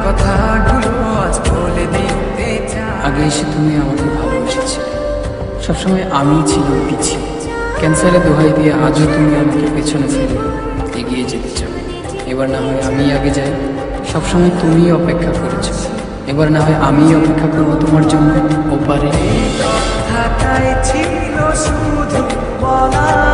কথাগুলো আজ বলে দিতে চাই। আগে এসে তুমি আমাকে ভালোবেসেছিলে, সবসময় আমি ছিলাম পিছিয়ে। ক্যান্সারে দোহাই দিয়ে আজও তুমি আমাকে পেছনে ফেলে এগিয়ে যেতে চাও। এবার না হয় আমি আগে যাই, সবসময় তুমি অপেক্ষা করেছো। এবার না হয় আমি অপেক্ষা করবো তোমার জন্য ওপারে। কথাটাই ছিল শুধু বলা।